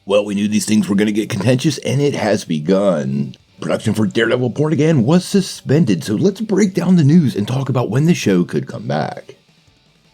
Well, we knew these things were going to get contentious, and it has begun. Production for Daredevil Born Again was suspended, so let's break down the news and talk about when the show could come back.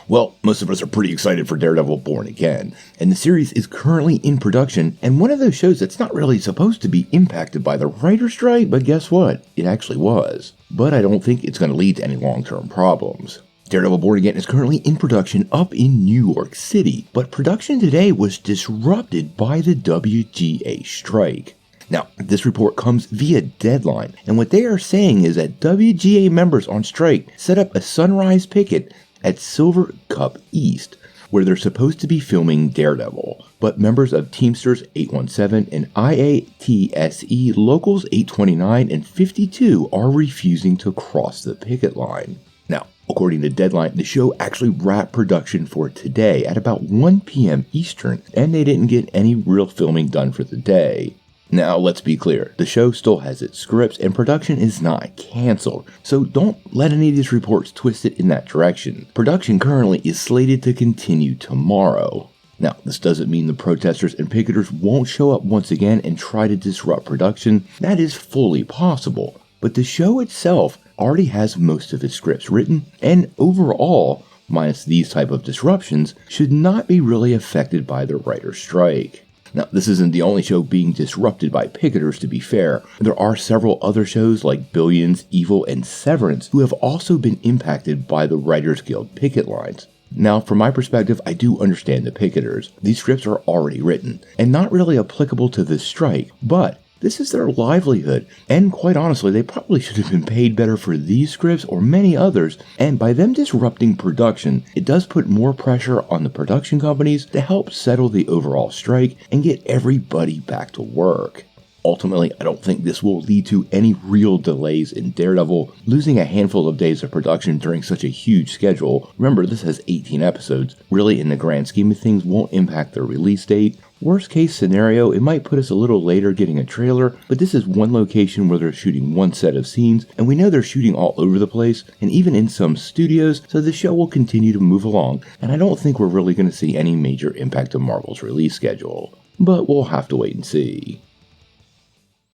Well, most of us are pretty excited for Daredevil Born Again, and the series is currently in production, and one of those shows that's not really supposed to be impacted by the writer's strike, but guess what? It actually was. But I don't think it's going to lead to any long-term problems. Daredevil Born Again is currently in production up in New York City, but production today was disrupted by the WGA strike. Now, this report comes via Deadline, and what they are saying is that WGA members on strike set up a sunrise picket at Silver Cup East, where they're supposed to be filming Daredevil, but members of Teamsters 817 and IATSE Locals 829 and 52 are refusing to cross the picket line. Now, according to Deadline, the show actually wrapped production for today at about 1 p.m. Eastern, and they didn't get any real filming done for the day. Now, let's be clear, the show still has its scripts and production is not canceled, so don't let any of these reports twist it in that direction. Production currently is slated to continue tomorrow. Now, this doesn't mean the protesters and picketers won't show up once again and try to disrupt production. That is fully possible, but the show itself already has most of its scripts written, and overall, minus these type of disruptions, should not be really affected by the writer's strike. Now, this isn't the only show being disrupted by picketers, to be fair. There are several other shows like Billions, Evil, and Severance who have also been impacted by the Writers Guild picket lines. Now, from my perspective, I do understand the picketers. These scripts are already written and not really applicable to this strike, but this is their livelihood, and quite honestly, they probably should have been paid better for these scripts or many others, and by them disrupting production, it does put more pressure on the production companies to help settle the overall strike and get everybody back to work. Ultimately, I don't think this will lead to any real delays in Daredevil. Losing a handful of days of production during such a huge schedule, remember this has 18 episodes, really in the grand scheme of things won't impact their release date. Worst case scenario, it might put us a little later getting a trailer, but this is one location where they're shooting one set of scenes, and we know they're shooting all over the place, and even in some studios, so the show will continue to move along, and I don't think we're really going to see any major impact to Marvel's release schedule. But we'll have to wait and see.